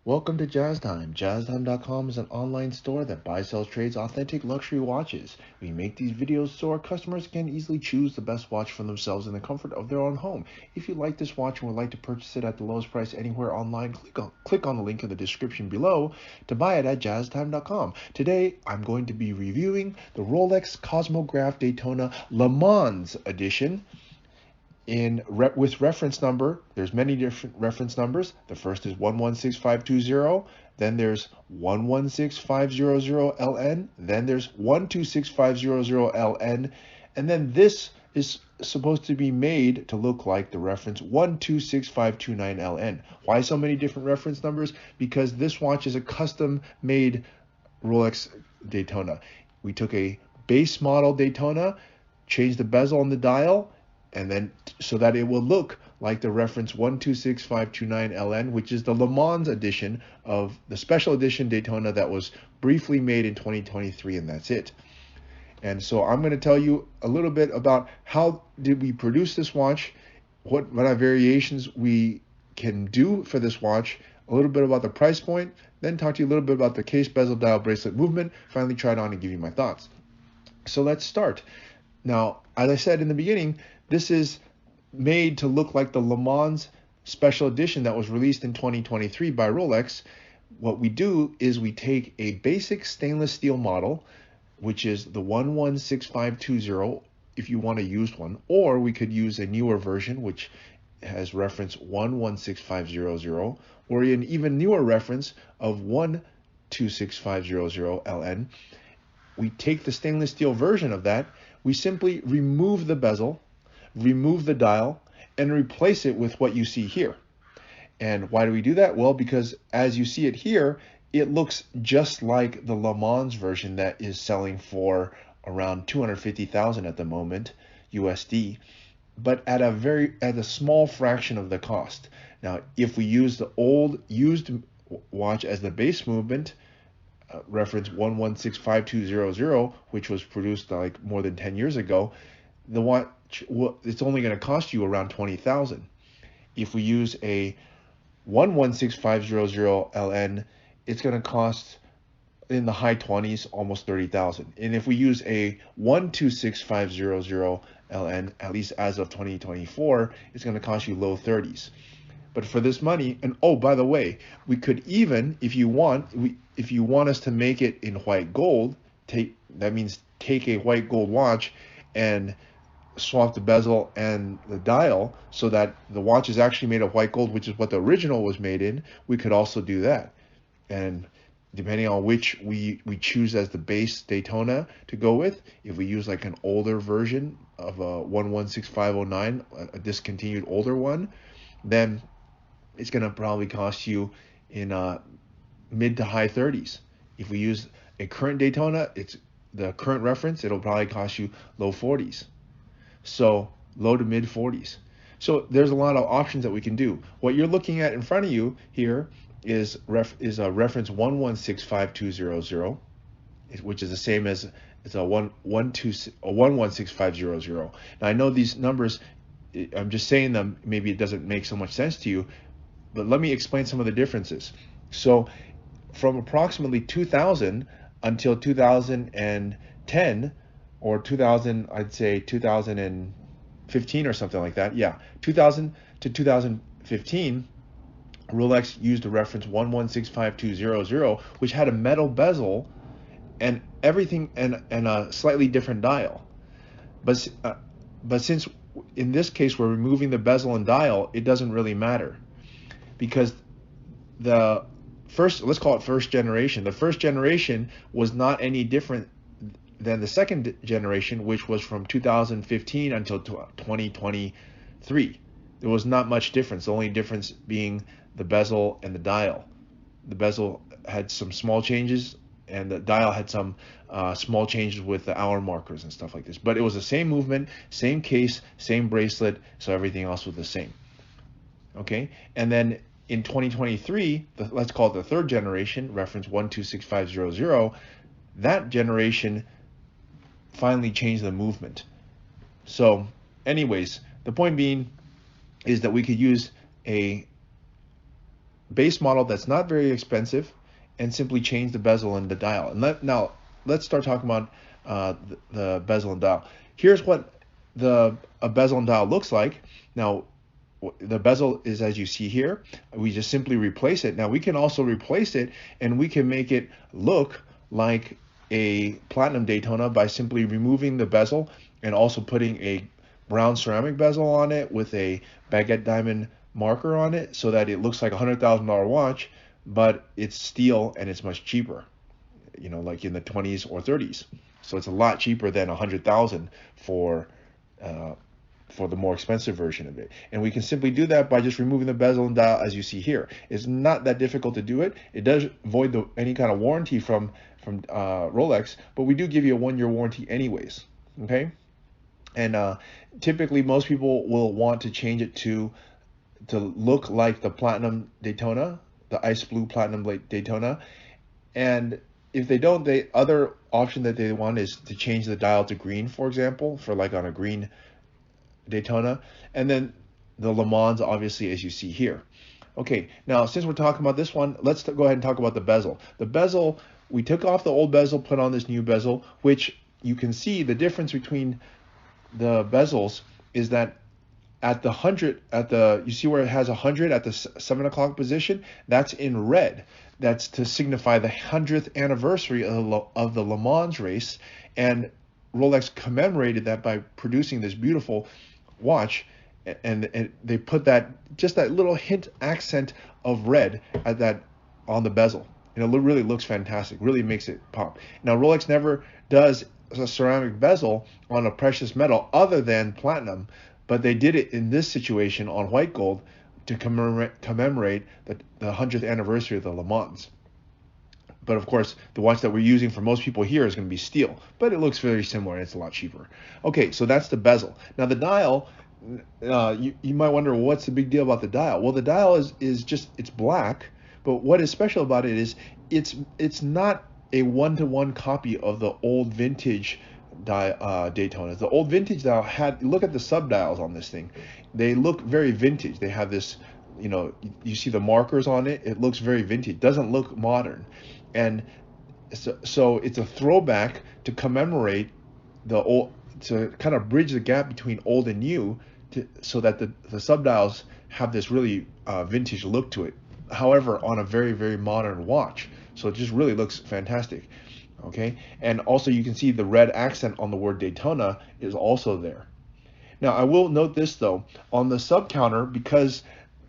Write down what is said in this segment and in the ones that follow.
Welcome to Jazz Time. JazzTime.com is an online store that buys, sells, trades authentic luxury watches. We make these videos so our customers can easily choose the best watch for themselves in the comfort of their own home. If you like this watch and would like to purchase it at the lowest price anywhere online, click on the link in the description below to buy it at JazzTime.com. Today, I'm going to be reviewing the Rolex Cosmograph Daytona Le Mans edition. With reference number, there's many different reference numbers. The first is 116520, then there's 116500LN, then there's 126500LN, and then this is supposed to be made to look like the reference 126529LN. Why so many different reference numbers? Because this watch is a custom made Rolex Daytona. We took a base model Daytona, changed the bezel on the dial, and then so that it will look like the reference 126529LN, which is the Le Mans edition of the special edition Daytona that was briefly made in 2023, and that's it. And so I'm going to tell you a little bit about how did we produce this watch, what variations we can do for this watch, a little bit about the price point, then talk to you a little bit about the case, bezel, dial, bracelet movement, finally try it on and give you my thoughts. So let's start. Now, as I said in the beginning, this is made to look like the Le Mans special edition that was released in 2023 by Rolex. What we do is we take a basic stainless steel model, which is the 116520 if you want a used one, or we could use a newer version which has reference 116500, or an even newer reference of 126500LN. We take the stainless steel version of that, we simply remove the bezel, remove the dial, and replace it with what you see here. And why do we do that? Well, because as you see it here, it looks just like the Le Mans version that is selling for around $250,000 at the moment, USD, but at a small fraction of the cost. Now, if we use the old used watch as the base movement, reference 116520, which was produced like more than 10 years ago, the watch, it's only going to cost you around $20,000. If we use a 116500LN, it's going to cost in the high 20s, almost $30,000. And if we use a 126500LN, at least as of 2024, it's going to cost you low 30s. But for this money, and oh, by the way, we could even, if you want us to make it in white gold, take a white gold watch and swap the bezel and the dial so that the watch is actually made of white gold, which is what the original was made in. We could also do that. And depending on which we choose as the base Daytona to go with, if we use like an older version of a 116509, a discontinued older one, then it's going to probably cost you in mid to high 30s. If we use a current Daytona, it's the current reference, it'll probably cost you low 40s. So low to mid 40s. So there's a lot of options that we can do. What you're looking at in front of you here is a reference 116520, which is the same as a 116500. Now I know these numbers, I'm just saying them, maybe it doesn't make so much sense to you, but let me explain some of the differences. So from approximately 2000 until 2010, or 2000, I'd say 2015 or something like that. Yeah, 2000 to 2015, Rolex used a reference 116520, which had a metal bezel and everything, and a slightly different dial. But since in this case we're removing the bezel and dial, it doesn't really matter, because the first, let's call it first generation. The first generation was not any different than the second generation, which was from 2015 until 2023. There was not much difference. The only difference being the bezel and the dial. The bezel had some small changes, and the dial had some small changes with the hour markers and stuff like this. But it was the same movement, same case, same bracelet, so everything else was the same. Okay, and then in 2023, let's call it the third generation, reference 126500, that generation finally changed the movement. So anyways, the point being is that we could use a base model that's not very expensive, and simply change the bezel and the dial. And now let's start talking about the bezel and dial. Here's what a bezel and dial looks like. Now, the bezel is as you see here. We just simply replace it. Now we can also replace it, and we can make it look like a platinum Daytona by simply removing the bezel and also putting a brown ceramic bezel on it with a baguette diamond marker on it, so that it looks like a $100,000 watch, but it's steel and it's much cheaper, like in the 20s or 30s. So it's a lot cheaper than 100,000 for the more expensive version of it. And we can simply do that by just removing the bezel and dial as you see here. It's not that difficult to do it. It does void any kind of warranty from Rolex, but we do give you a 1-year warranty anyways. Okay. And typically most people will want to change it to look like the platinum Daytona, the ice blue platinum Daytona. And if they don't, the other option that they want is to change the dial to green, for example, for like on a green Daytona. And then the Le Mans, obviously, as you see here. Okay, now since we're talking about this one, let's go ahead and talk about the bezel. The bezel, we took off the old bezel, put on this new bezel, which you can see the difference between the bezels is that at the 100, you see where it has 100 at the 7 o'clock position? That's in red. That's to signify the 100th anniversary of the Le Mans race. And Rolex commemorated that by producing this beautiful watch. And they put just that little hint accent of red on the bezel. And it really looks fantastic, really makes it pop. Now, Rolex never does a ceramic bezel on a precious metal other than platinum, but they did it in this situation on white gold to commemorate the 100th anniversary of the Le Mans. But of course, the watch that we're using for most people here is going to be steel, but it looks very similar and it's a lot cheaper. Okay, so that's the bezel. Now the dial, you might wonder, well, what's the big deal about the dial? Well, the dial is just, it's black, but what is special about it is it's not a one-to-one copy of the old vintage Daytonas. The old vintage dial look at the subdials on this thing. They look very vintage. They have this, you see the markers on it. It looks very vintage. Doesn't look modern. And so it's a throwback to commemorate the old, to kind of bridge the gap between old and new, so that the subdials have this really vintage look to it. However, on a very, very modern watch. So it just really looks fantastic. Okay, and also you can see the red accent on the word Daytona is also there. Now I will note this though, on the sub counter, because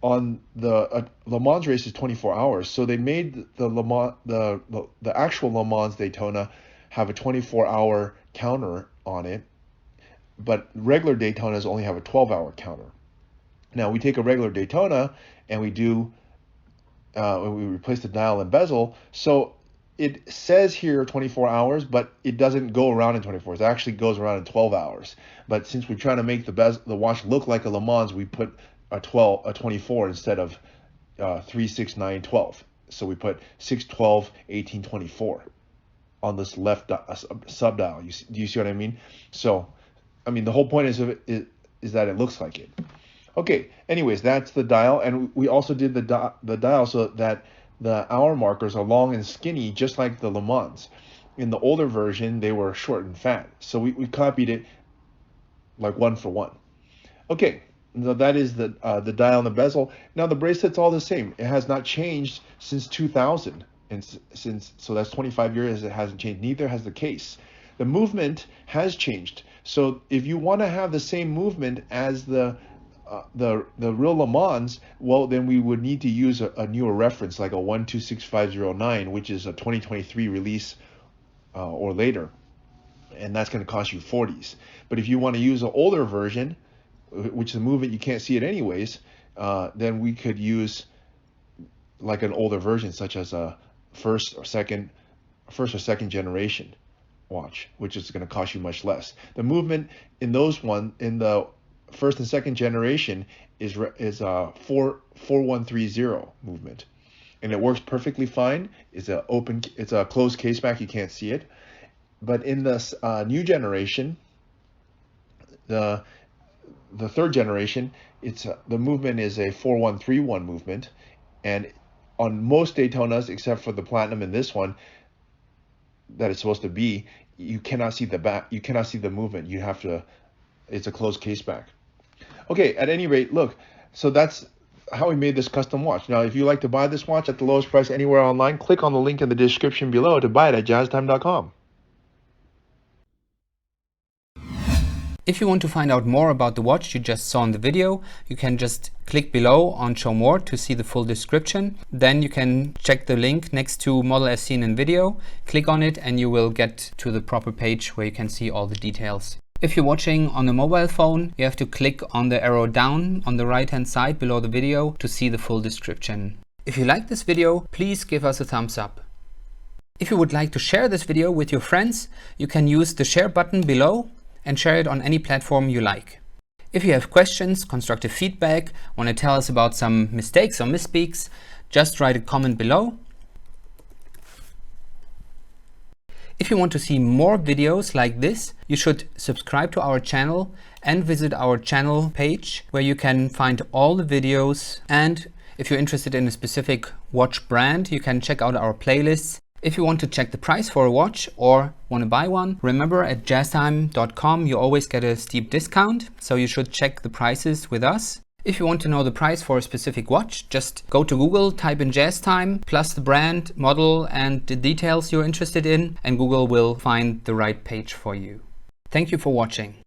on the Le Mans race is 24 hours, so they made the actual Le Mans Daytona have a 24-hour counter on it, but regular Daytonas only have a 12-hour counter. Now we take a regular Daytona and we replace the dial and bezel, so it says here 24 hours, but it doesn't go around in 24 hours. It actually goes around in 12 hours. But since we're trying to make the watch look like a Le Mans, we put a 24 instead of 3, 6, 9, 12. So we put 6, 12, 18, 24 on this left subdial. Do you see what I mean? So, I mean, the whole point is that it looks like it. Okay, anyways, that's the dial. And we also did the dial so that the hour markers are long and skinny, just like the Le Mans. In the older version, they were short and fat. So we copied it like one for one. Okay, so that is the dial and the bezel. Now the bracelet's all the same. It has not changed since 2000. And so that's 25 years it hasn't changed. Neither has the case. The movement has changed. So if you want to have the same movement as the real Le Mans, well, then we would need to use a newer reference, like a 126509, which is a 2023 release or later, and that's going to cost you 40s. But if you want to use an older version, which is a movement you can't see it anyways, then we could use like an older version, such as a first or second generation watch, which is going to cost you much less. The movement in the first and second generation is 4130 movement, and it works perfectly fine. It's a closed case back, you can't see it. But in this new generation, the third generation, the movement is a 4131 movement, and on most Daytonas, except for the platinum in this one, that it's supposed to be, you cannot see the back, you cannot see the movement. You have to, it's a closed case back. Okay, at any rate, look, so that's how we made this custom watch. Now, if you like to buy this watch at the lowest price anywhere online, click on the link in the description below to buy it at jazztime.com. If you want to find out more about the watch you just saw in the video, you can just click below on Show More to see the full description. Then you can check the link next to model as seen in video, click on it and you will get to the proper page where you can see all the details. If you're watching on a mobile phone, you have to click on the arrow down on the right hand side below the video to see the full description. If you like this video, please give us a thumbs up. If you would like to share this video with your friends, you can use the share button below and share it on any platform you like. If you have questions, constructive feedback, want to tell us about some mistakes or misspeaks, just write a comment below. If you want to see more videos like this, you should subscribe to our channel and visit our channel page where you can find all the videos. And if you're interested in a specific watch brand, you can check out our playlists. If you want to check the price for a watch or want to buy one, remember at jazztime.com you always get a steep discount, so you should check the prices with us. If you want to know the price for a specific watch, just go to Google, type in JazzTime, plus the brand, model and the details you're interested in, and Google will find the right page for you. Thank you for watching.